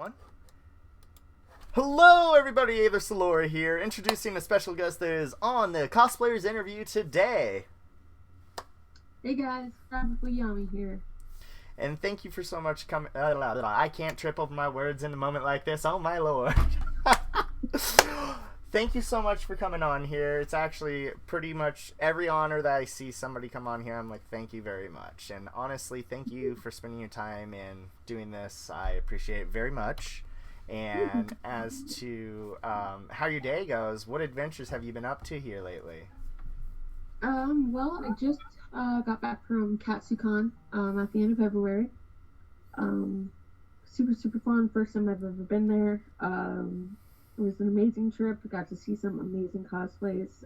One. Hello, everybody. Ava Solora here, introducing a special guest that is on the Cosplayers interview today. Hey guys, Probably Yummy here. And thank you for so much coming. I can't trip over my words in a moment like this. Oh my lord. Thank you so much for coming on here. It's actually pretty much every honor that I see somebody come on here, I'm like, thank you very much. And honestly, thank you for spending your time and doing this. I appreciate it very much. And as to how your day goes, what adventures have you been up to here lately? Well, I just got back from Katsucon at the end of February. Super fun. First time I've ever been there. It was an amazing trip. Got to see some amazing cosplays.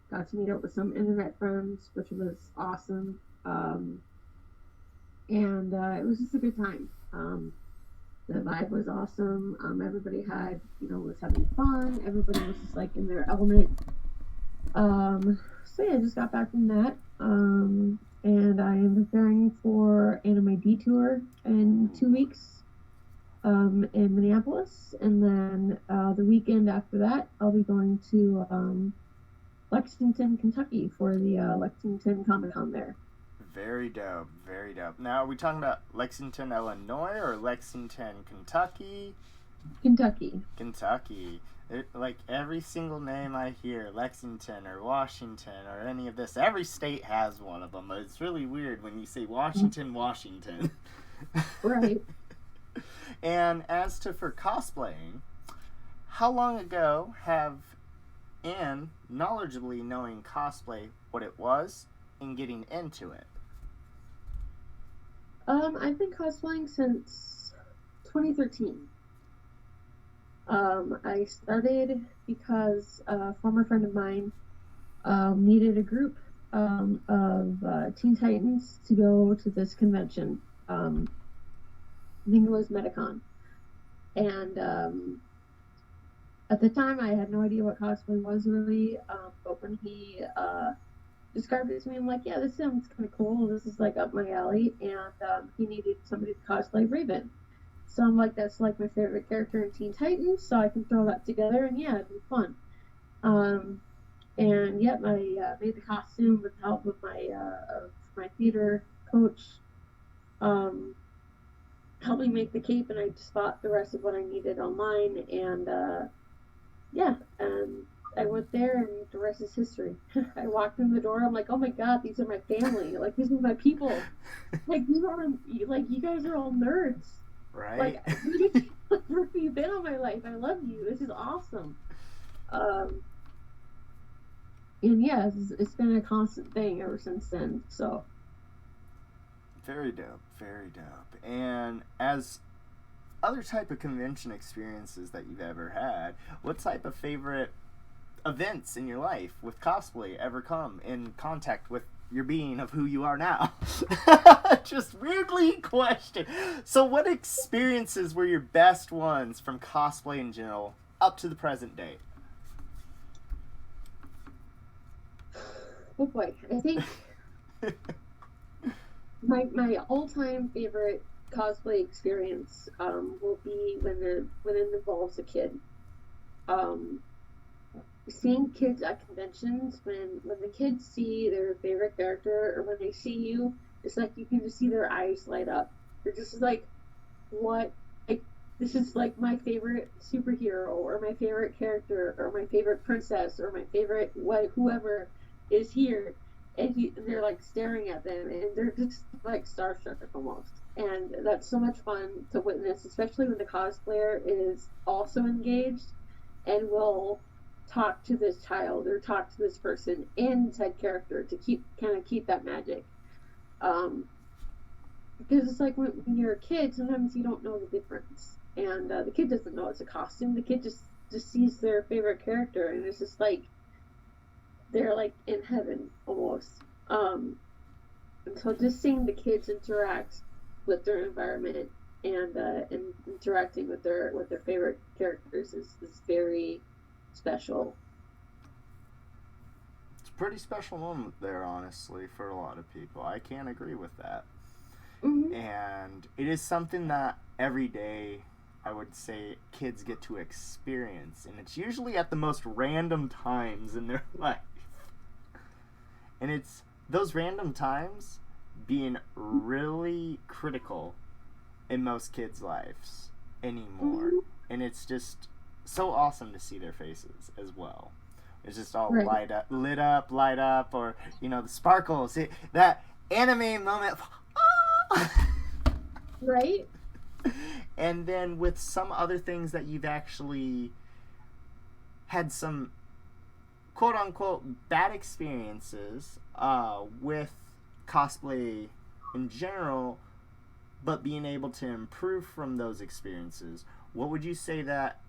Got to meet up with some internet friends, which was awesome. And it was just a good time. The vibe was awesome. Everybody was having fun. Everybody was just like in their element. So yeah, I just got back from that. And I am preparing for Anime Detour in 2 weeks. In Minneapolis, and then the weekend after that, I'll be going to Lexington, Kentucky for the Lexington Comic-Con there. Very dope, very dope. Now, are we talking about Lexington, Illinois, or Lexington, Kentucky? Kentucky. Like every single name I hear, Lexington or Washington or any of this, every state has one of them. It's really weird when you say Washington. Right. And as to for cosplaying, how long ago have Anne knowledgeably knowing cosplay what it was and getting into it? I've been cosplaying since 2013. I started because a former friend of mine needed a group of Teen Titans to go to this convention. I think it was Metacon. And at the time, I had no idea what cosplay was really. But when he described it to me, I'm like, yeah, this sounds kind of cool. This is like up my alley. And he needed somebody to cosplay Raven. So I'm like, that's like my favorite character in Teen Titans, so I can throw that together, and yeah, it'd be fun. And yep, I made the costume with the help of my theater coach. Helped me make the cape, and I just bought the rest of what I needed online, and I went there, and the rest is history. I walked in the door, I'm like, oh my god, these are my family, like, these are my people, like, you guys are all nerds, right? Like, where have you been all my life? I love you, this is awesome. And yeah, it's been a constant thing ever since then, so. Very dope, very dope. And as other type of convention experiences that you've ever had, what type of favorite events in your life with cosplay ever come in contact with your being of who you are now? Just weirdly question. So what experiences were your best ones from cosplay in general up to the present day? Oh boy, I think my all-time favorite cosplay experience will be when it involves a kid. Seeing kids at conventions, when the kids see their favorite character, or when they see you, it's like you can just see their eyes light up. They're just like, what? Like, this is like my favorite superhero, or my favorite character, or my favorite princess, or my favorite whoever is here. And they're like staring at them, and they're just like starstruck almost. And that's so much fun to witness, especially when the cosplayer is also engaged and will talk to this child or talk to this person in said character to keep that magic. Because it's like when you're a kid, sometimes you don't know the difference, and the kid doesn't know it's a costume. The kid just sees their favorite character, and it's just like they're like in heaven almost. And so just seeing the kids interact with their environment and interacting with their favorite characters is very special. It's a pretty special moment there, honestly, for a lot of people. I can't agree with that. Mm-hmm. And it is something that every day I would say kids get to experience, and it's usually at the most random times in their life. And it's those random times being really critical in most kids' lives anymore. And it's just so awesome to see their faces as well. It's just all lit up, or, you know, the sparkles. That anime moment. Right? And then with some other things that you've actually had some quote-unquote bad experiences with cosplay in general, but being able to improve from those experiences, what would you say that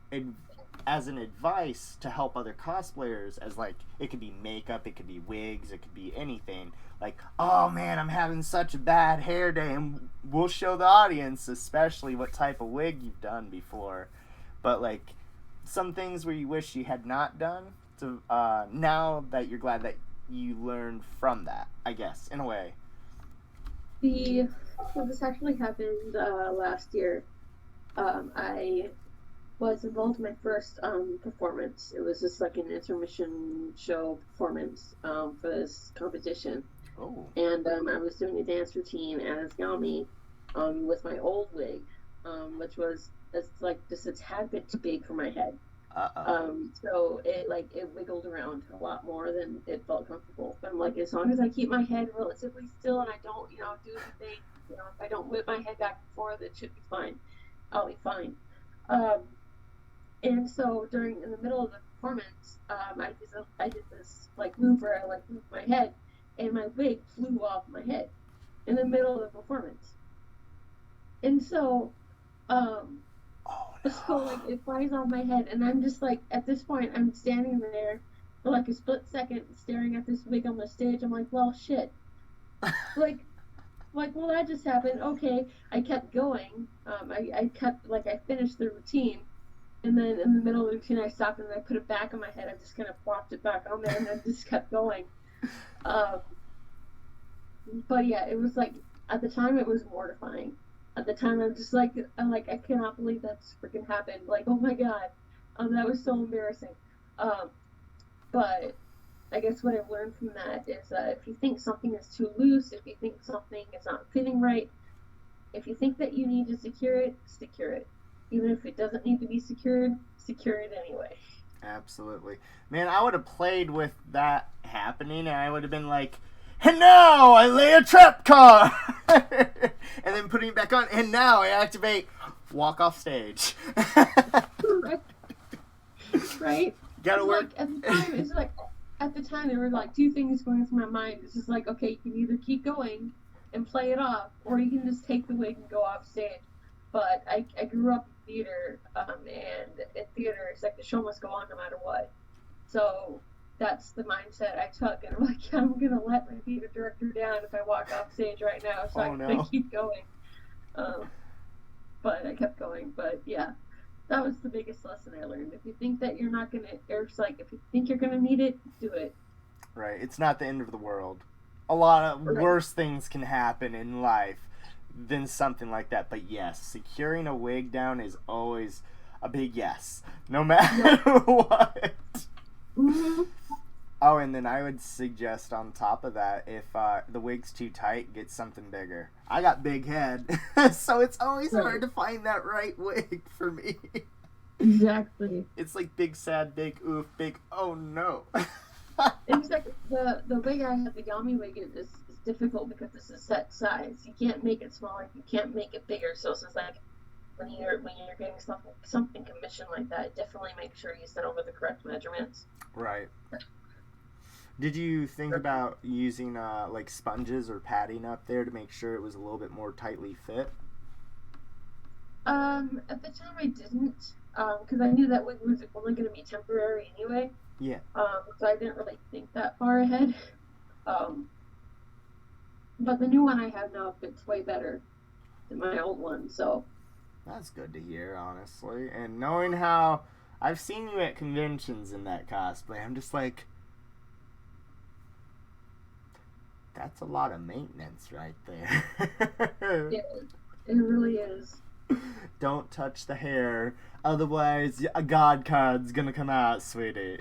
as an advice to help other cosplayers, as like, it could be makeup, it could be wigs, it could be anything, like, oh man, I'm having such a bad hair day, and we'll show the audience especially what type of wig you've done before, but like some things where you wish you had not done to now that you're glad that you learned from that, I guess, in a way. So this actually happened last year. I was involved in my first performance. It was just like an intermission show performance for this competition. Oh. And I was doing a dance routine as Yami with my old wig, which was just a tad bit too big for my head. So it wiggled around a lot more than it felt comfortable. But I'm like, as long as I keep my head relatively still and I don't, do anything, if I don't whip my head back and forth, it should be fine. I'll be fine. And so in the middle of the performance, I did this move where I moved my head, and my wig flew off my head in the middle of the performance. And so, so it flies off my head, and I'm just at this point, I'm standing there for a split second, staring at this wig on the stage. I'm like, well, shit. Well, that just happened. Okay, I kept going. I finished the routine. And then in the middle of the routine, I stopped and I put it back on my head. I just kind of plopped it back on there and I just kept going. But yeah, it was at the time, it was mortifying. At the time, I'm just I cannot believe that's freaking happened. Oh my God. That was so embarrassing. But I guess what I've learned from that is if you think something is too loose, if you think something is not fitting right, if you think that you need to secure it, secure it. Even if it doesn't need to be secured, secure it anyway. Absolutely. Man, I would have played with that happening, and I would have been like, and now I lay a trap card! And then putting it back on, and now I activate walk off stage. Right? Gotta work. At the time, there were two things going through my mind. It's just okay, you can either keep going and play it off, or you can just take the wig and go off stage. But I grew up in theater, and in theater, it's the show must go on no matter what. So that's the mindset I took, and I'm going to let my theater director down if I walk off stage right now, so I can keep going. But I kept going. But yeah, that was the biggest lesson I learned. If you think that you're not going to, if you think you're going to need it, do it. Right. It's not the end of the world. A lot of worse things can happen in life than something like that. But yes, securing a wig down is always a big yes, no matter what. Mm-hmm. Oh, and then I would suggest on top of that, if the wig's too tight, get something bigger. I got big head, so it's always hard to find that right wig for me. Exactly. It's big sad, big oof, big oh no. It's the wig I have, the Yami wig, is difficult because it's a set size. You can't make it smaller. You can't make it bigger. So it's when you're getting something commissioned like that, definitely make sure you send over the correct measurements. Right. Did you think about using sponges or padding up there to make sure it was a little bit more tightly fit? At the time I didn't, because I knew that wig was only going to be temporary anyway. Yeah. So I didn't really think that far ahead. But the new one I have now fits way better than my old one, so. That's good to hear, honestly. And knowing how I've seen you at conventions in that cosplay, I'm just that's a lot of maintenance right there. Yeah, it really is. Don't touch the hair, otherwise a god card's gonna come out, sweetie.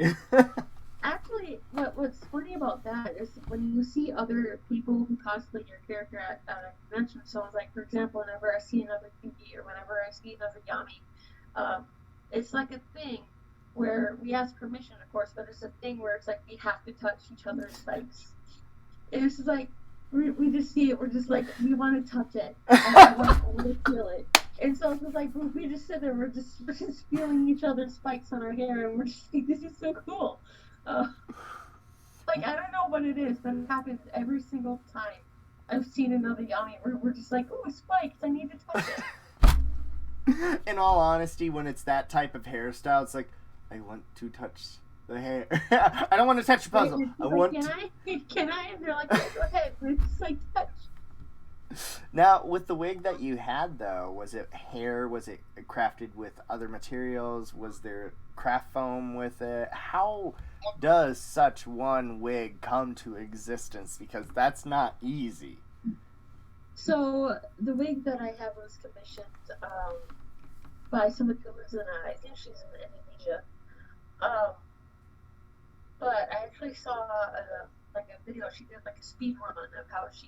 Actually, what's funny about that is when you see other people who cosplay your character at a convention. So, like for example, whenever I see another Yugi or whenever I see another Yami, it's like a thing where we ask permission, of course, but it's a thing where it's like we have to touch each other's spikes. And it's just like we just see it. We're just like we want to touch it. And we want to feel it. And so it's just like we just sit there. We're just feeling each other's spikes on our hair, and we're just like, this is so cool. Like, I don't know what it is, but it happens every single time I've seen another Yami. We're just like, oh, spikes, I need to touch it. In all honesty, when it's that type of hairstyle, it's like, I want to touch the hair. I don't want to touch the puzzle. Can I? And they're like, yeah, go ahead. It's just like, touch. Now, with the wig that you had, though, was it hair? Was it crafted with other materials? Was there craft foam with it? How does such one wig come to existence? Because that's not easy. So, the wig that I have was commissioned by somebody who lives in, I think she's in Indonesia. But I actually saw like a video. She did like a speed run of how she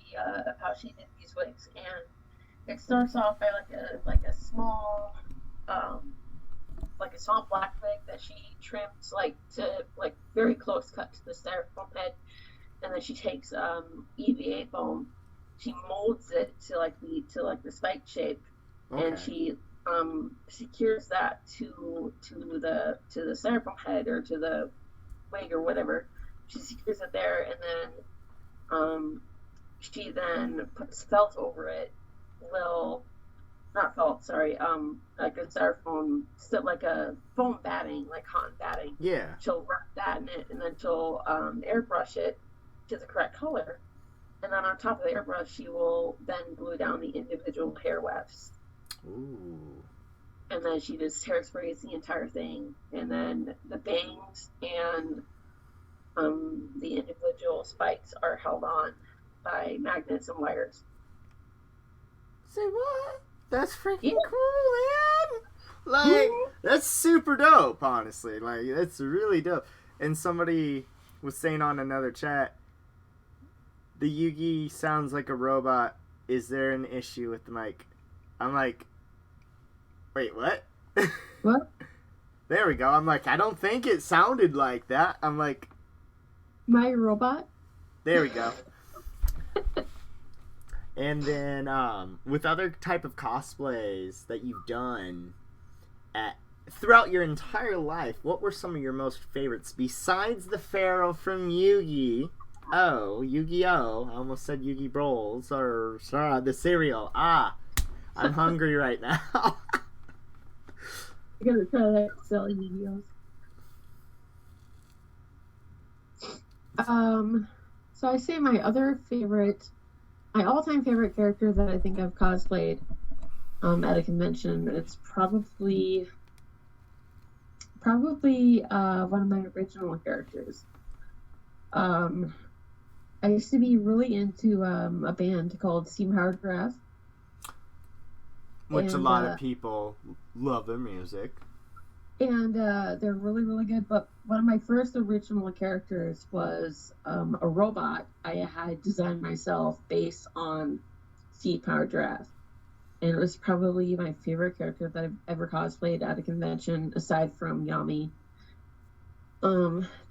did these wigs, and it starts off by like a small black wig that she trims like to like very close cut to the styrofoam head, and then she takes EVA foam, she molds it to the spike shape, Okay. and she secures that to the styrofoam head or to the wig or whatever. She secures it there, and then she then puts felt over it. Not felt, sorry. Like a styrofoam, like a foam batting, like cotton batting. Yeah. She'll wrap that in it, and then she'll airbrush it to the correct color. And then on top of the airbrush, she will then glue down the individual hair wefts. Ooh. And then she just hairsprays the entire thing, and then the bangs and the individual spikes are held on by magnets and wires. Say what? That's freaking cool, man! Like, that's super dope, honestly. Like, that's really dope. And somebody was saying on another chat, the Yugi sounds like a robot. Is there an issue with the mic? I'm like, wait, what? What? There we go. I'm like, I don't think it sounded like that. I'm like, my robot? There we go. And then, with other type of cosplays that you've done throughout your entire life, what were some of your most favorites besides the Pharaoh from Yu-Gi-Oh! Yu-Gi-Oh! I almost said Yu-Gi Bowls or the cereal. I'm hungry right now. I gotta try that selling videos. So I say my all-time favorite character that I think I've cosplayed at a convention, it's probably one of my original characters. I used to be really into a band called Steam Hard Graph. Which a lot of people love their music. And they're really, really good. But one of my first original characters was a robot I had designed myself based on Steam Power Draft. And it was probably my favorite character that I've ever cosplayed at a convention, aside from Yami.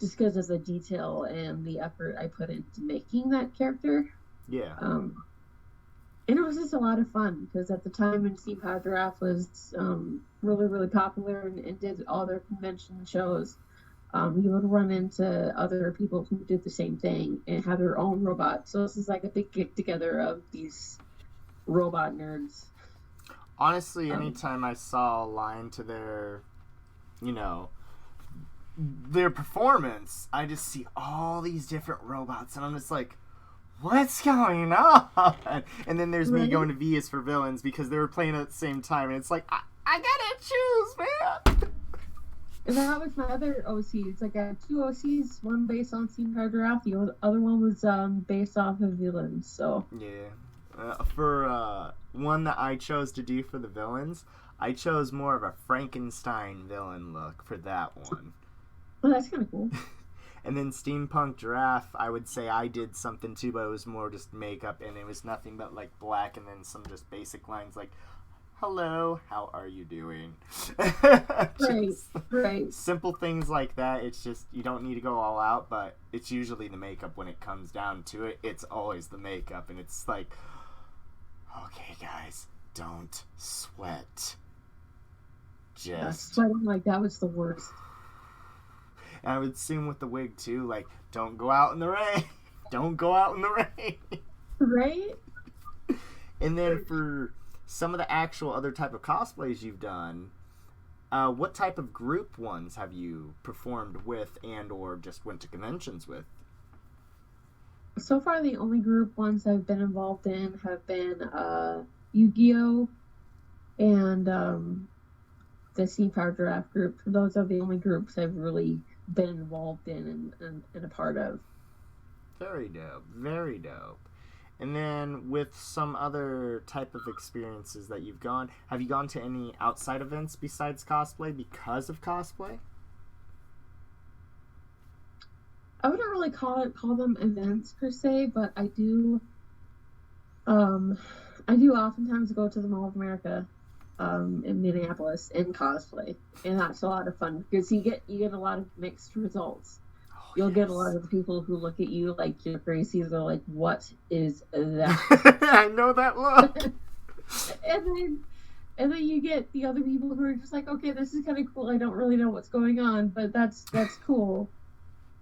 Just because of the detail and the effort I put into making that character. Yeah. And it was just a lot of fun, because at the time when Steam Power Draft was really, really popular and did all their convention shows, you would run into other people who did the same thing and had their own robots. So this is like a big get together of these robot nerds. Honestly, anytime I saw a line to their performance, I just see all these different robots, and I'm just like, what's going on? And then there's me going to V is for Villains because they were playing at the same time, and it's like, I gotta choose, man. And that was my other OCs. Like I had two OCs, one based on Steam Power Draft, the other one was based off of Villains. So yeah, For one that I chose to do for the villains, I chose more of a Frankenstein villain look for that one. Well, that's kind of cool. And then Steampunk Giraffe, I would say I did something too, but it was more just makeup, and it was nothing but like black and then some just basic lines like, hello, how are you doing? Right. Simple things like that. It's just, you don't need to go all out, but it's usually the makeup when it comes down to it. It's always the makeup, and it's like, okay, guys, don't sweat. Just sweating like that was the worst. And I would assume with the wig too, like, don't go out in the rain. Don't go out in the rain. Right? And then for some of the actual other type of cosplays you've done, what type of group ones have you performed with and or just went to conventions with? So far, the only group ones I've been involved in have been Yu-Gi-Oh! And the Steam Power Giraffe group. Those are the only groups I've really been involved in and a part of. Very dope. Very dope. And then with some other type of experiences that you've gone, have you gone to any outside events besides cosplay because of cosplay? I wouldn't really call them events per se, but I do oftentimes go to the Mall of America in Minneapolis in cosplay, and that's a lot of fun because you get a lot of mixed results. You'll get a lot of people who look at you like you're crazy. They're like, "What is that?" I know that look. and then you get the other people who are just like, "Okay, this is kind of cool. I don't really know what's going on, but that's cool.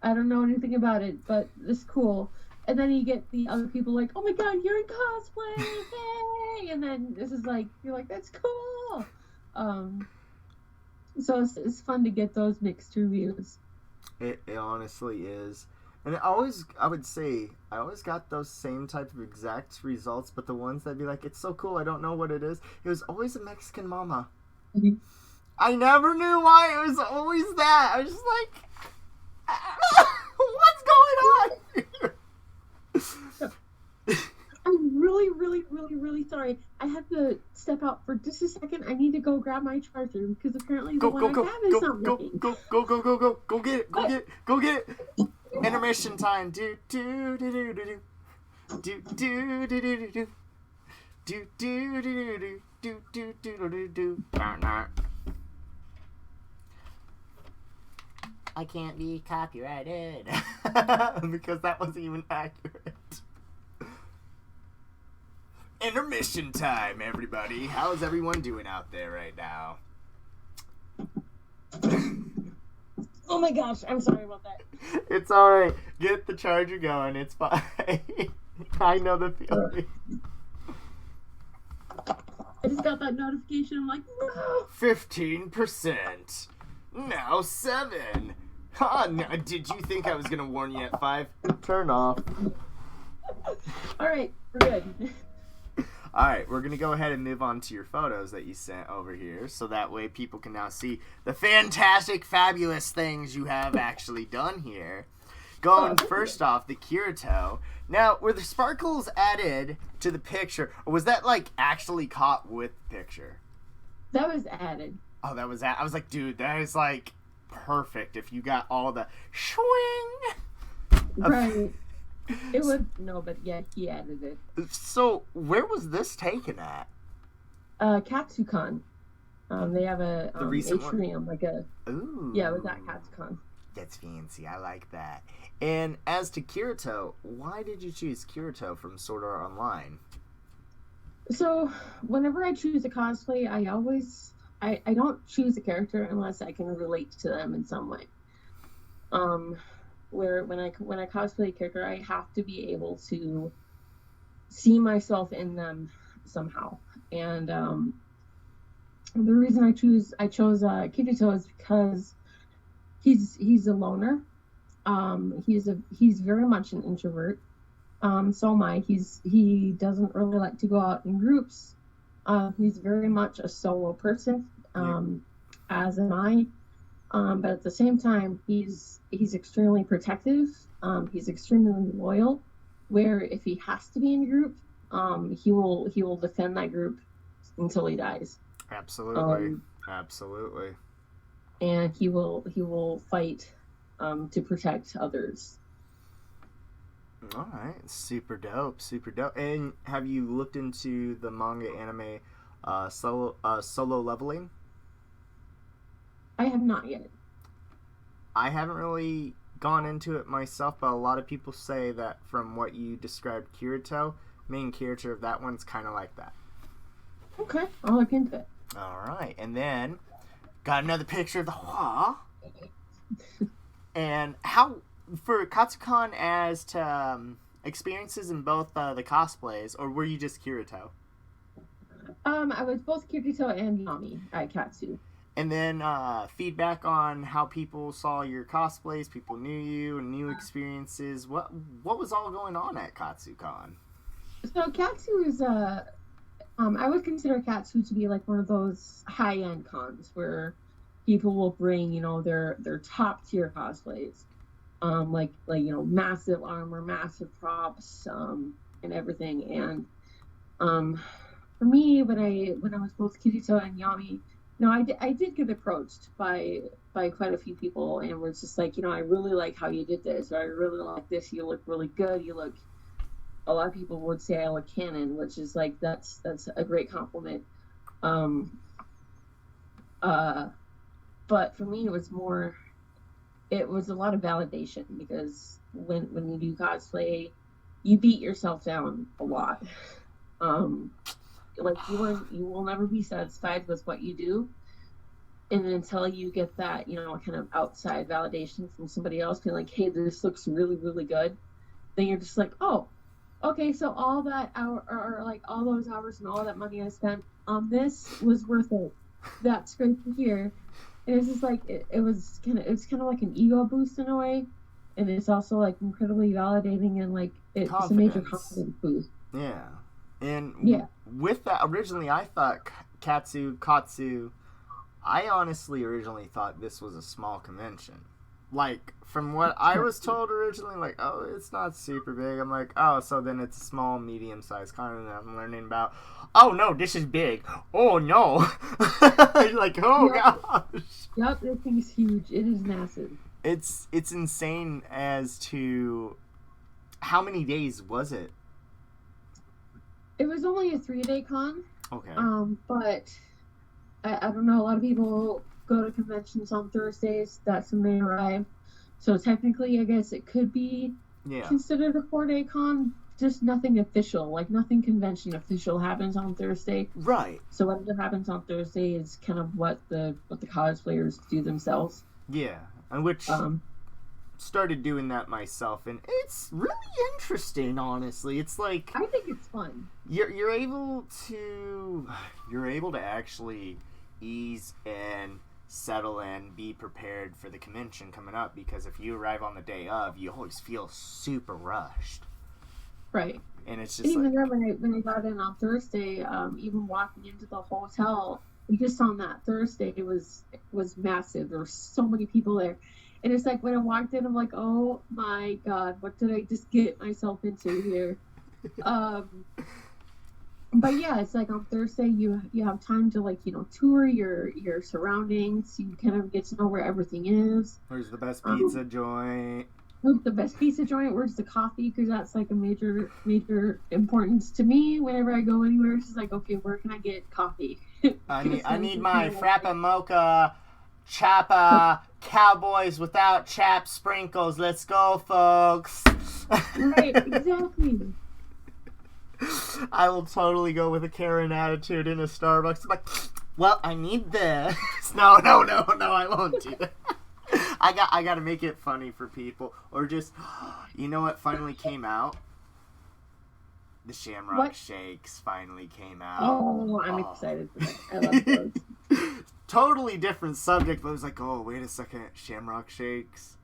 I don't know anything about it, but it's cool." And then you get the other people like, "Oh my god, you're in cosplay! Hey!" And then this is like, you're like, "That's cool." So it's fun to get those mixed reviews. It honestly is. And I would say, I always got those same type of exact results, but the ones that'd be like, it's so cool, I don't know what it is. It was always a Mexican mama. Mm-hmm. I never knew why it was always that. I was just like, what's going on here? I'm really, really, really, really sorry. I have to step out for just a second. I need to go grab my charger because apparently the one I have is not working. Go get it. Intermission time. Do. I can't be copyrighted because that wasn't even accurate. Intermission time, everybody. How's everyone doing out there right now? Oh my gosh, I'm sorry about that. It's alright. Get the charger going. It's fine. I know the feeling. I just got that notification. I'm like, no. 15%. Now 7. No, did you think I was going to warn you at 5? Turn off. Alright, we're good. Alright, we're going to go ahead and move on to your photos that you sent over here, so that way people can now see the fantastic, fabulous things you have actually done here. Going first off, the Kirito. Now, were the sparkles added to the picture, or was that, like, actually caught with the picture? That was added. Oh, that was that? I was like, dude, that is, like, perfect if you got all the swing. Right. It was, no, but yeah, he added it. So, where was this taken at? Katsucon. They have a the recent atrium, one? like a... Ooh. Yeah, it was at Katsucon. That's fancy. I like that. And as to Kirito, why did you choose Kirito from Sword Art Online? So, whenever I choose a cosplay, I don't choose a character unless I can relate to them in some way. Where when I cosplay a character, I have to be able to see myself in them somehow. And the reason I chose Kirito is because he's a loner. He's very much an introvert. So am I. He doesn't really like to go out in groups. He's very much a solo person, as am I. But at the same time, he's extremely protective. He's extremely loyal. Where if he has to be in a group, he will defend that group until he dies. Absolutely. Um, Absolutely. and he will fight to protect others. All right, super dope, super dope. And have you looked into the manga anime Solo Leveling? I have not yet. I haven't really gone into it myself, but a lot of people say that from what you described, Kirito, main character of that one's kind of like that. Okay, I'll look into it. All right, and then got another picture of the Hua. And how for Katsucon as to experiences in both the cosplays, or were you just Kirito? I was both Kirito and Yami at Katsu. And then feedback on how people saw your cosplays, people knew you, and new experiences. What was all going on at Katsucon? So Katsu is I would consider Katsu to be like one of those high end cons where people will bring, their top tier cosplays. Like massive armor, massive props, and everything. And for me, when I was both Kirito and Yami, I did get approached by quite a few people, and was just like, I really like how you did this, or I really like this. You look really good. You look. A lot of people would say I look canon, which is like that's a great compliment. Um, but for me, it was a lot of validation because when you do cosplay, you beat yourself down a lot. Um, like you will never be satisfied with what you do, and until you get that kind of outside validation from somebody else being like, hey, this looks really really good, then you're just like, oh, okay, so all that hour, or like all those hours and all that money I spent on this was worth it. That's great to hear. And it's just like it's kind of like an ego boost in a way, and it's also like incredibly validating, and like it's a major confidence boost. Yeah, and yeah. With that, originally I thought Katsu. I honestly originally thought this was a small convention. Like, from what I was told originally, like, oh, it's not super big. I'm like, oh, so then it's a small, medium-sized con that I'm learning about. Oh, no, this is big. Oh, no. Like, oh, yep. gosh. Yep, that thing is huge. It is massive. It's insane as to how many days was it? It was only a 3-day con. Okay. But I don't know. A lot of people go to conventions on Thursdays. That's when they arrive. So technically, I guess it could be considered a 4-day con. Just nothing official, like nothing convention official happens on Thursday. Right. So whatever happens on Thursday is kind of what the cosplayers do themselves. Yeah, and which started doing that myself, and it's really interesting. Honestly, it's like I think it's fun. You're able to actually ease in, settle in, be prepared for the convention coming up, because if you arrive on the day of, you always feel super rushed. Right. And it's just and even then, when I got in on Thursday, even walking into the hotel, just on that Thursday, it was massive. There were so many people there. And it's like when I walked in, I'm like, oh my God, what did I just get myself into here? But yeah, it's like on Thursday you have time to tour your surroundings. You kind of get to know where everything is. Where's the best pizza joint? The best pizza joint. Where's the coffee? Because that's like a major importance to me whenever I go anywhere. It's just like, okay, where can I get coffee? I need my Frappa Mocha Chappa Cowboys without chap sprinkles. Let's go, folks. Right, exactly. I will totally go with a Karen attitude in a Starbucks. I'm like, well, I need this. No, I won't do that. I gotta make it funny for people. Or just, you know what finally came out? The Shamrock Shakes finally came out. Oh, I'm excited for that. I love those. Totally different subject, but it was like, oh, wait a second, Shamrock Shakes?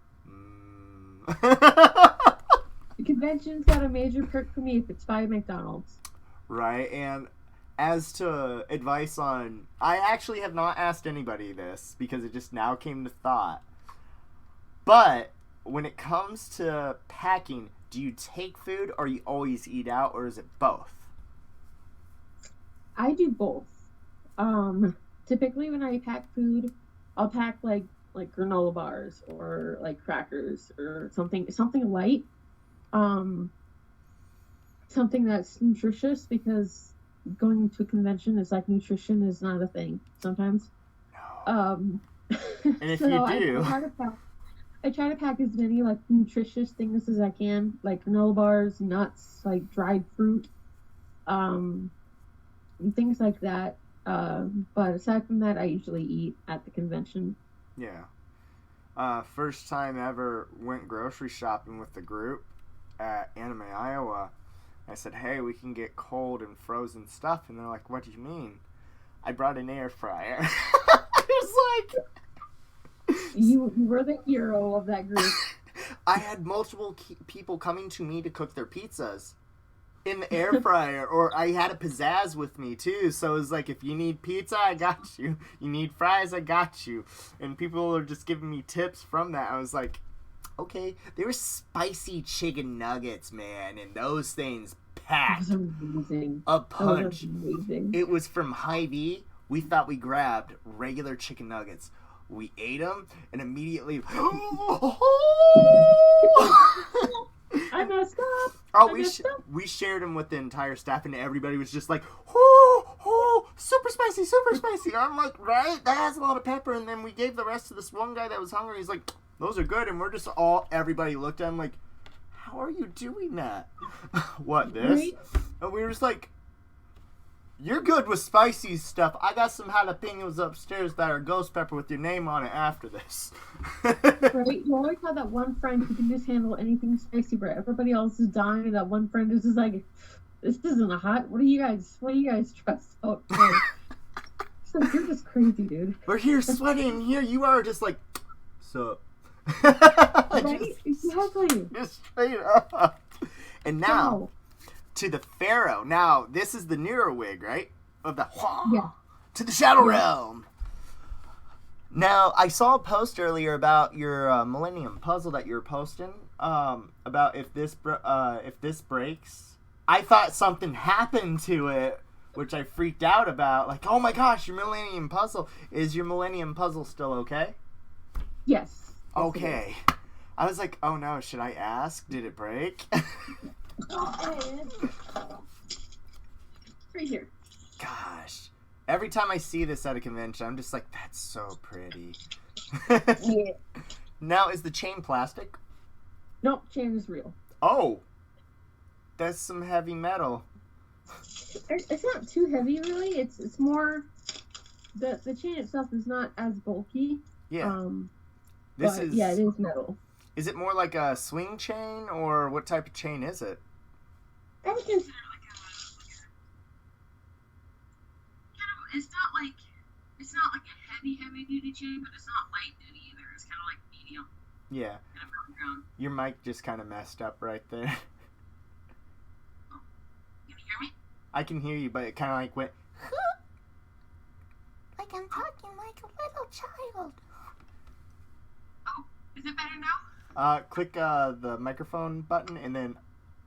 The convention's got a major perk for me if it's by McDonald's. Right, and as to advice on... I actually have not asked anybody this, because it just now came to thought. But, when it comes to packing, do you take food, or you always eat out, or is it both? I do both. Typically when I pack food, I'll pack like granola bars or like crackers or something light. Um, Something that's nutritious because going to a convention is like nutrition is not a thing sometimes. No. Um, And if you so do, I try to pack as many like nutritious things as I can, like granola bars, nuts, like dried fruit, um, and things like that. But aside from that, I usually eat at the convention. yeah. First time ever went grocery shopping with the group at Anime, Iowa. I said, hey, we can get cold and frozen stuff. And they're like, what do you mean? I brought an air fryer. I was like... You were the hero of that group. I had multiple people coming to me to cook their pizzas in the air fryer, or I had a pizzazz with me too. So it was like, if you need pizza, I got you. You need fries, I got you. And people are just giving me tips from that. I was like, okay. They were spicy chicken nuggets, man, and those things packed That was amazing. a punch. That was amazing. It was from Hy-Vee. We thought we grabbed regular chicken nuggets. We ate them, and immediately... I messed up. Oh, we shared them with the entire staff, and everybody was just like, oh, super spicy, super spicy. And I'm like, right? That has a lot of pepper. And then we gave the rest to this one guy that was hungry. He's like, those are good. And we're just everybody looked at him like, how are you doing that? What, this? Right? And we were just like, you're good with spicy stuff. I got some jalapenos upstairs that are ghost pepper with your name on it after this. Right? You always have that one friend who can just handle anything spicy, but everybody else is dying, and that one friend is just like, this isn't hot. What are you guys stressed out for? So you're just crazy, dude. We're here sweating. Here you are just like, sup. Right? Exactly. Just straight up. And now... Wow. To the Pharaoh. Now, this is the newer wig, right? Of the Yeah. To the Shadow Realm. Now, I saw a post earlier about your Millennium Puzzle that you were posting. About if this breaks. I thought something happened to it, which I freaked out about. Like, oh my gosh, your Millennium Puzzle. Is your Millennium Puzzle still okay? Yes. Okay. I was like, oh no, should I ask? Did it break? Right here. Gosh. Every time I see this at a convention, I'm just like, that's so pretty. Yeah. Now, is the chain plastic? Nope, chain is real. Oh. That's some heavy metal. It's not too heavy, really. It's more... The chain itself is not as bulky. Yeah. But it is metal. Is it more like a swing chain, or what type of chain is it? I would consider it it's not like a heavy duty chain, but it's not light duty either. It's kind of like medium. Yeah. Your mic just kind of messed up right there. Oh. Can you hear me? I can hear you, but it kind of like went... Like I'm talking like a little child. Oh, is it better now? Click the microphone button and then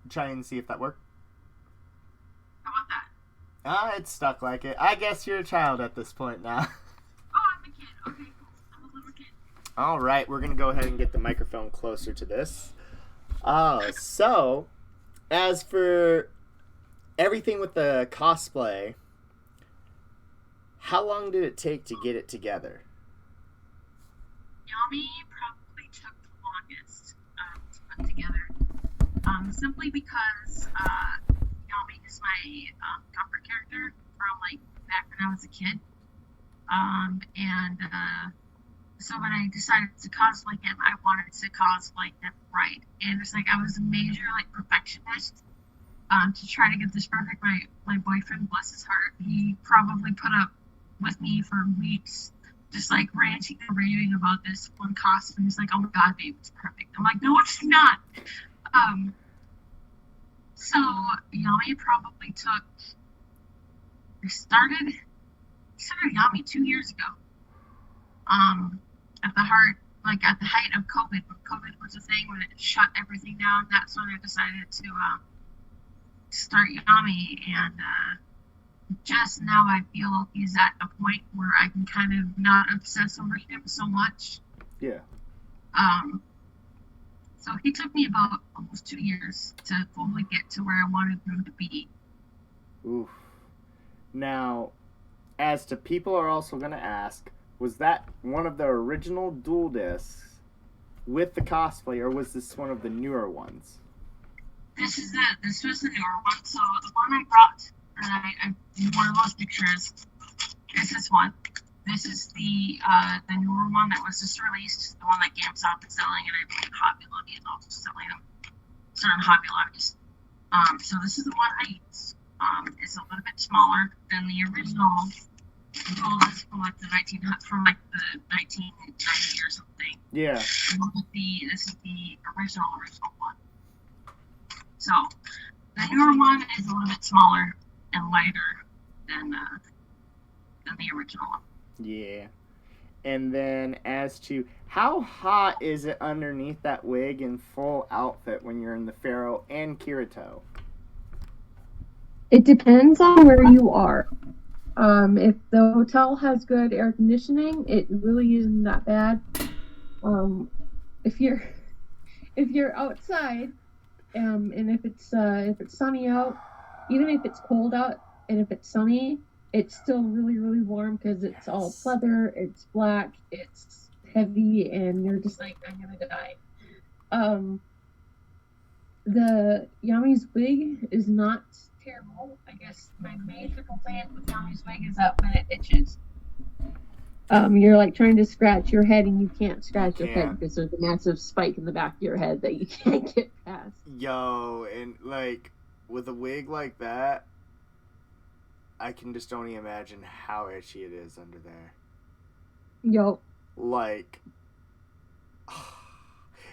try and see if that worked. How about that? It's stuck like it. I guess you're a child at this point now. Oh, I'm a kid. Okay, cool. I'm a little kid. All right, we're going to go ahead and get the microphone closer to this. So, as for everything with the cosplay, how long did it take to get it together? Yami probably took the longest to put together. Simply because Yami is my comfort character from like back when I was a kid. So when I decided to cosplay him, I wanted to cosplay him right. And it's like I was a major like perfectionist to try to get this perfect. My boyfriend, bless his heart, he probably put up with me for weeks, just like ranting and raving about this one costume. He's like, "Oh my god, babe, it's perfect." I'm like, "No, it's not." So Yami probably took. I started Yami 2 years ago. At the height of COVID, when COVID was a thing, when it shut everything down, that's when I decided to start Yami, and just now I feel he's at a point where I can kind of not obsess over him so much. Yeah. So he took me about almost 2 years to fully get to where I wanted him to be. Oof. Now, as to people are also going to ask, was that one of the original dual discs with the cosplay, or was this one of the newer ones? This is it. This was the newer one. So the one I brought, I one of those pictures, is this one. This is the newer one that was just released, the one that GameStop is selling, and I believe Hobby Lobby is also selling them. It's on Hobby Lobbies. So this is the one I use. It's a little bit smaller than the original gold disc from like the 1990 or something. Yeah. This is the original one. So the newer one is a little bit smaller and lighter than the original one. Yeah. And then as to how hot is it underneath that wig in full outfit when you're in the Pharaoh and Kirito? It depends on where you are. If the hotel has good air conditioning, it really isn't that bad. If you're outside, and if it's sunny out, even if it's cold out, and if it's sunny, it's still really, really warm because it's all pleather, it's black, it's heavy, and you're just like, I'm gonna die. The Yami's wig is not terrible. I guess my major complaint with Yami's wig is that when it itches, you're like trying to scratch your head and you can't scratch your head because there's a massive spike in the back of your head that you can't get past. Yo, and like with a wig like that, I can just only imagine how itchy it is under there. Yo. Like,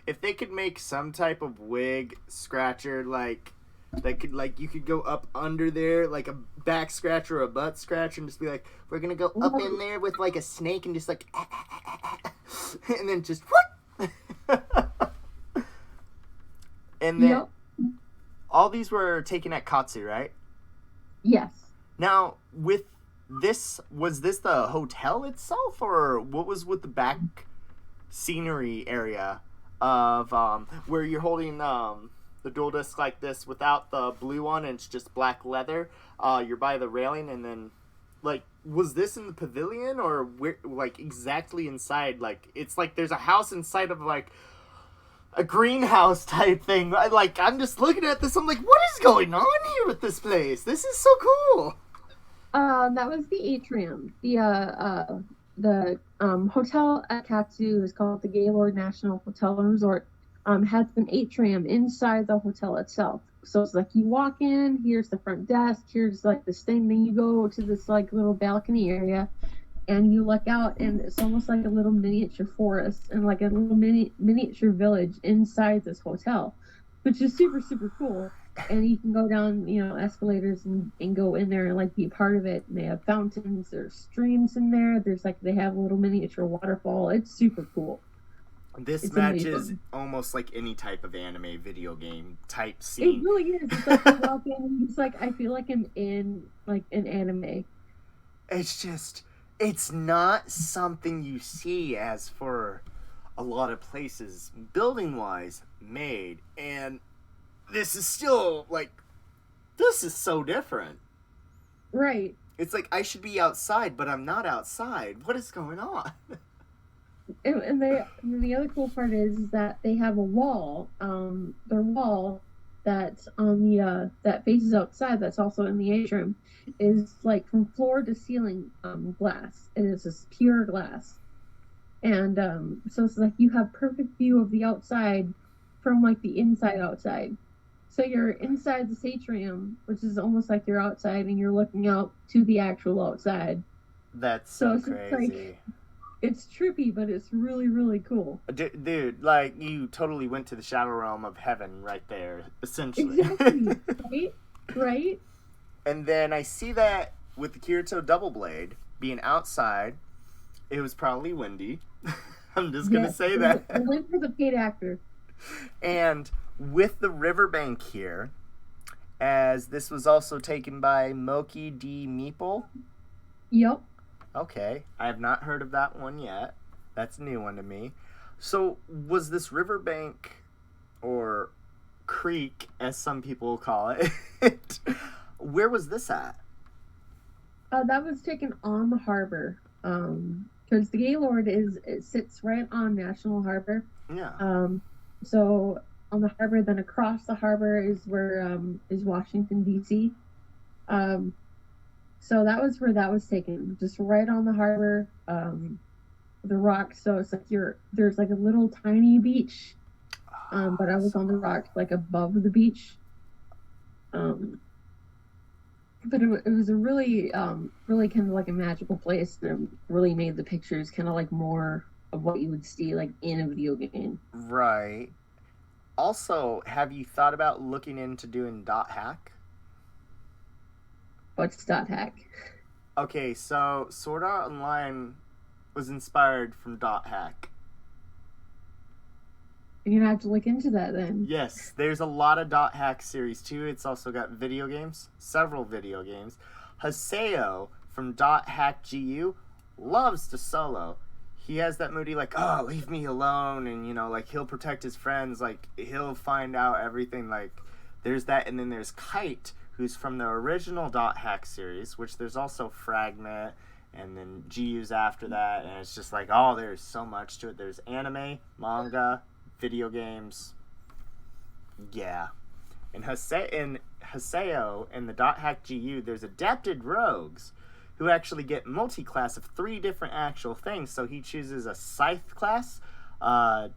if they could make some type of wig scratcher, like, that could, like, you could go up under there, like a back scratch or a butt scratch, and just be like, we're gonna go up in there with, like, a snake and just, like, and then just, what? And then, all these were taken at Katsu, right? Yes. Now, with this, was this the hotel itself, or what was with the back scenery area of, where you're holding, the dual disc like this without the blue one and it's just black leather? You're by the railing, and then, like, was this in the pavilion, or where, like, exactly inside? Like, it's like there's a house inside of, like, a greenhouse type thing. Like, I'm just looking at this, I'm like, what is going on here with this place? This is so cool. That was the atrium. The hotel at Katsu is called the Gaylord National Hotel and Resort. Has an atrium inside the hotel itself. So it's like you walk in, here's the front desk, here's like this thing, then you go to this like little balcony area and you look out, and it's almost like a little miniature forest and like a little miniature village inside this hotel, which is super, super cool. And you can go down, escalators and go in there and like be part of it. And they have fountains, there's streams in there, they have a little miniature waterfall. It's super cool. This it's matches amazing. Almost like any type of anime video game type scene. It really is. It's like you walk in and it's like I feel like I'm in like an anime. It's not something you see as for a lot of places building wise made, and this is still like, this is so different. Right. It's like I should be outside, but I'm not outside. What is going on? And the other cool part is that they have a wall, their wall that's on the that faces outside, that's also in the atrium, is like from floor to ceiling glass. It is this pure glass, and so it's like you have perfect view of the outside from like the inside outside. So you're inside this atrium, which is almost like you're outside, and you're looking out to the actual outside. That's so it's crazy. Like, it's trippy, but it's really, really cool. Dude, like, you totally went to the shadow realm of heaven right there, essentially. Exactly. Right? And then I see that with the Kirito double blade being outside, it was probably windy. I'm just going to say that. Lynn was a paid actor. And with the Riverbank here, as this was also taken by Moki D. Meeple. Yep. Okay, I have not heard of that one yet. That's a new one to me. So, was this Riverbank, or Creek, as some people call it, where was this at? That was taken on the harbor. Because the Gaylord it sits right on National Harbor. Yeah. So on the harbor, then across the harbor is where is Washington D.C. So that was where that was taken, just right on the harbor. The rocks. So it's like there's like a little tiny beach, but I was on the rocks like above the beach. But it was a really really kind of like a magical place, and it really made the pictures kind of like more of what you would see like in a video game. Right. Also, have you thought about looking into doing dot hack? What's dot hack? Okay, so Sword Art Online was inspired from dot hack. You're gonna have to look into that then. Yes, there's a lot of dot hack series too. It's also got video games, several video games. Haseo from Dot Hack GU loves to solo. He has that moody like, oh, leave me alone, and like he'll protect his friends, like he'll find out everything. Like there's that, and then there's Kite, who's from the original Dot Hack series, which there's also Fragment, and then GU's after that, and it's just like, oh, there's so much to it. There's anime, manga, video games. Yeah. In Haseo in the Dot Hack GU, there's adapted rogues who actually get multi-class of 3 different actual things. So he chooses a scythe class, a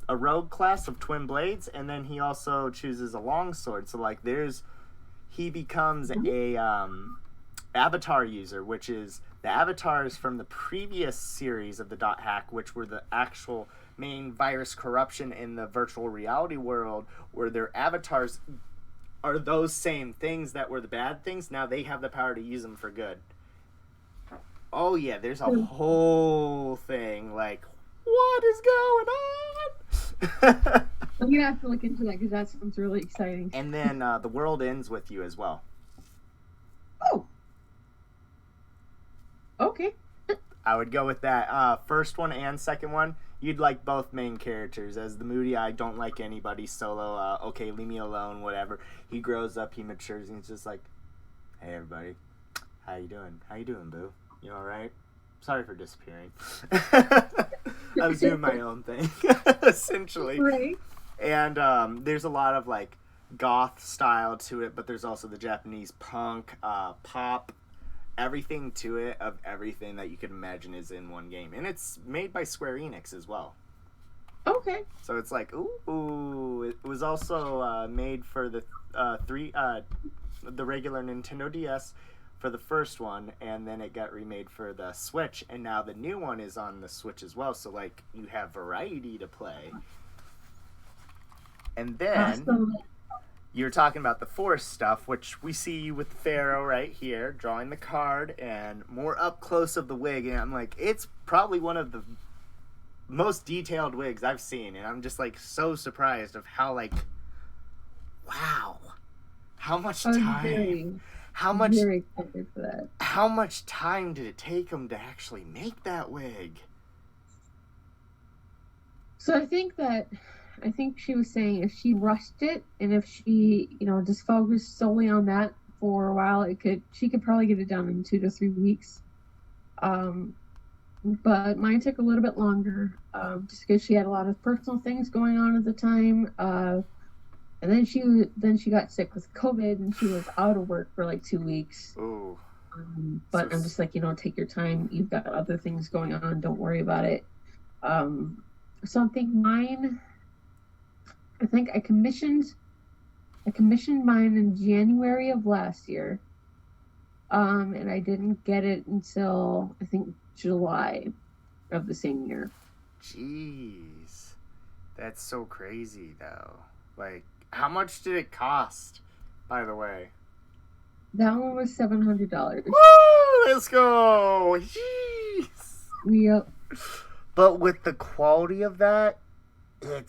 rogue class of twin blades, and then he also chooses a longsword. So like he becomes a avatar user, which is the avatars from the previous series of the Dot Hack, which were the actual main virus corruption in the virtual reality world, where their avatars are those same things that were the bad things. Now they have the power to use them for good. Oh yeah, there's a whole thing like, what is going on? I'm gonna have to look into that because that sounds really exciting. And then the world ends with you as well. Oh. Okay. I would go with that. First one and second one, you'd like both main characters. As the moody, I don't like anybody solo. Okay, leave me alone, whatever. He grows up, he matures, and he's just like, hey, everybody. How you doing? How you doing, boo? You all right? Sorry for disappearing. I was doing my own thing, essentially. Right. And there's a lot of, like, goth style to it, but there's also the Japanese punk, pop, everything to it of everything that you could imagine is in one game. And it's made by Square Enix as well. Okay. So it's like, ooh. It was also made for the regular Nintendo DS for the first one, and then it got remade for the Switch, and now the new one is on the Switch as well. So like you have variety to play. And then you're talking about the Force stuff, which we see you with the Pharaoh right here, drawing the card, and more up close of the wig, and I'm like, it's probably one of the most detailed wigs I've seen, and I'm just like so surprised of how like, wow, how much time, very excited for that. How much time did it take him to actually make that wig? So I think she was saying if she rushed it and if she, just focused solely on that for a while, she could probably get it done in 2 to 3 weeks. But mine took a little bit longer, just because she had a lot of personal things going on at the time. And then she got sick with COVID and she was out of work for like 2 weeks. Ooh. But I'm just like, take your time. You've got other things going on. Don't worry about it. So I think mine. I think I commissioned mine in January of last year. And I didn't get it until I think July of the same year. Jeez. That's so crazy though. Like, how much did it cost, by the way? That one was $700. Woo! Let's go! Jeez! Yep. But with the quality of that,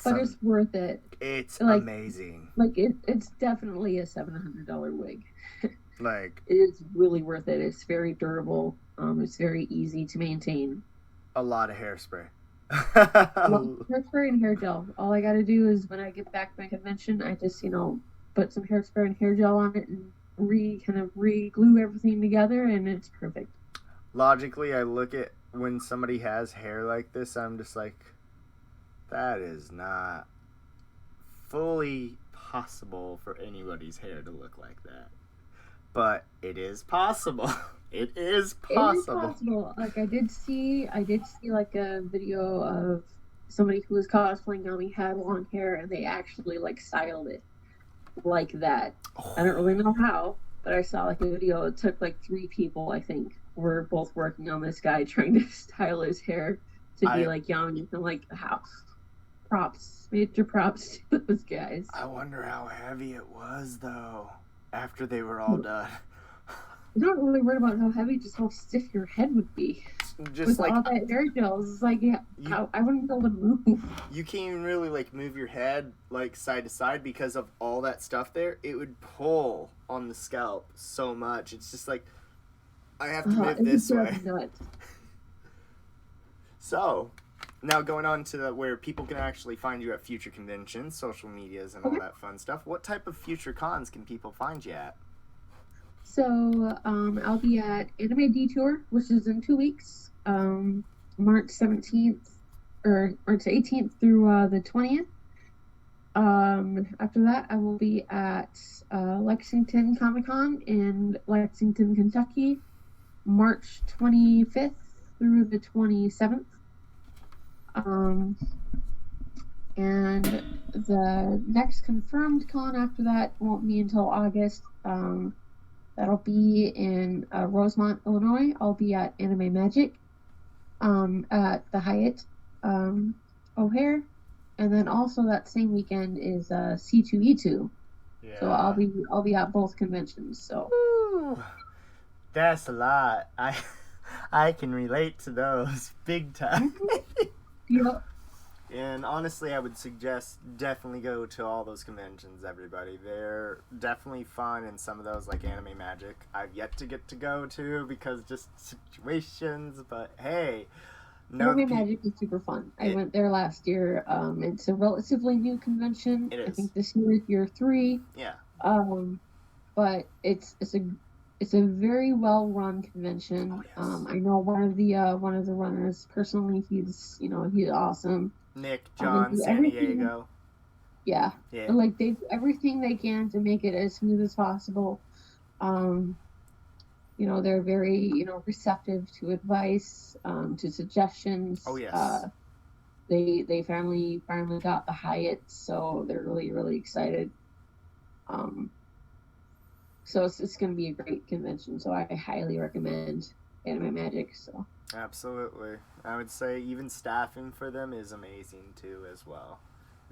but it's worth it. It's Like- amazing. Like it's definitely a $700 wig. Like, It is really worth it. It's very durable. It's very easy to maintain. a lot of hairspray. Well, hairspray and hair gel. All I gotta do is when I get back to my convention, I just put some hairspray and hair gel on it and re-glue everything together, and it's perfect. Logically, I look at when somebody has hair like this, I'm just like, that is not fully possible for anybody's hair to look like that. But it is possible. It is possible. It is possible. Like I did see like a video of somebody who was cosplaying Yami had long hair, and they actually like styled it like that. I don't really know how, but I saw like a video. It took like 3 people, I think, were both working on this guy trying to style his hair to be like Yami. I'm like, how? Major props to those guys. I wonder how heavy it was though after they were all done. I'm not really worried about how heavy, just how stiff your head would be. Just with like all that hair gels, it's like, I wouldn't be able to move. you can't even really like move your head like side to side because of all that stuff there. It would pull on the scalp so much. It's just like, I have to move this way. Nuts. So, now going on to where people can actually find you at future conventions, social medias, and all that fun stuff. What type of future cons can people find you at? So, I'll be at Anime Detour, which is in 2 weeks, March 17th, or March 18th through the 20th. After that, I will be at Lexington Comic-Con in Lexington, Kentucky, March 25th through the 27th. And the next confirmed con after that won't be until August. That'll be in Rosemont, Illinois. I'll be at Anime Magic at the Hyatt O'Hare. And then also that same weekend is C2E2. Yeah. So I'll be at both conventions. So Ooh, that's a lot. I can relate to those big time. yeah. And honestly, I would suggest definitely go to all those conventions, everybody. They're definitely fun, and some of those, like Anime Magic, I've yet to get to go to because just situations, but hey. Anime Magic is super fun. I went there last year. It's a relatively new convention. It is. I think this year is year 3. Yeah. But it's a very well run convention. Oh, yes. I know one of the runners personally. He's awesome. Nick, John, San Diego. Yeah. Yeah. Like they do everything they can to make it as smooth as possible. They're very receptive to advice, to suggestions. Oh yes. They finally got the Hyatt, so they're really, really excited. So it's going to be a great convention. So I highly recommend Anime Magic. So Absolutely. I would say even staffing for them is amazing too as well.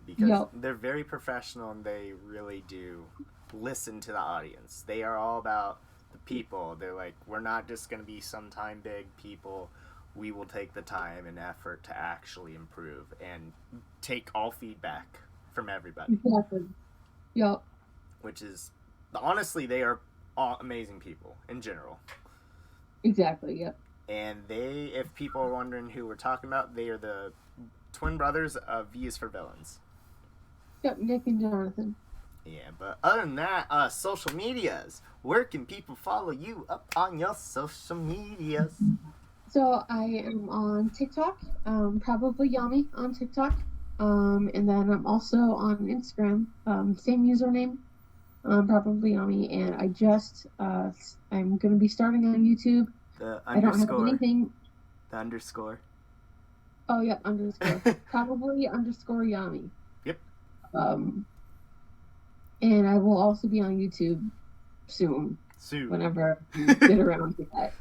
Because they're very professional and they really do listen to the audience. They are all about the people. They're like, we're not just going to be sometime big people. We will take the time and effort to actually improve and take all feedback from everybody. exactly. Yep. Which is, honestly, they are all amazing people in general. Exactly. Yep. And if people are wondering who we're talking about, they are the twin brothers of V is for Villains. Yep. Nick and Jonathan. Yeah, but other than that, social medias. Where can people follow you up on your social medias? So I am on TikTok, probably Yami on TikTok, and then I'm also on Instagram, same username, probably Yami, and I just I'm gonna be starting on YouTube. The I don't have underscore. anything. The underscore. Oh yep, underscore. Probably underscore Yami. Yep. And I will also be on YouTube soon. Whenever I get around to that.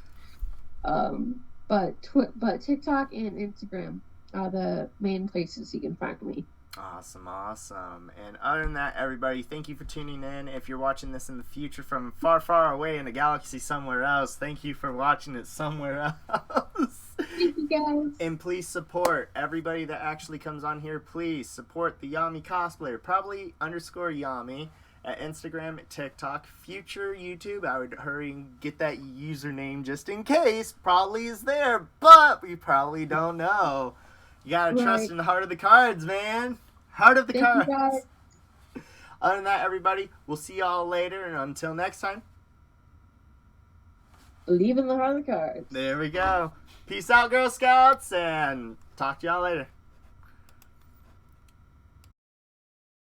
But TikTok and Instagram are the main places you can find me. Awesome. And other than that, everybody, thank you for tuning in. If you're watching this in the future from far, far away in a galaxy somewhere else, thank you for watching it somewhere else. Thank you guys. And please support everybody that actually comes on here. Please support the Yami Cosplayer. Probably _Yami at Instagram, TikTok, future YouTube. I would hurry and get that username just in case. Probably is there, but we probably don't know. You gotta trust in the heart of the cards, man. Heart of the Thank cards. you guys. Other than that, everybody, we'll see y'all later. And until next time, Leaving the heart of the cards. there we go. Peace out, Girl Scouts, and talk to y'all later.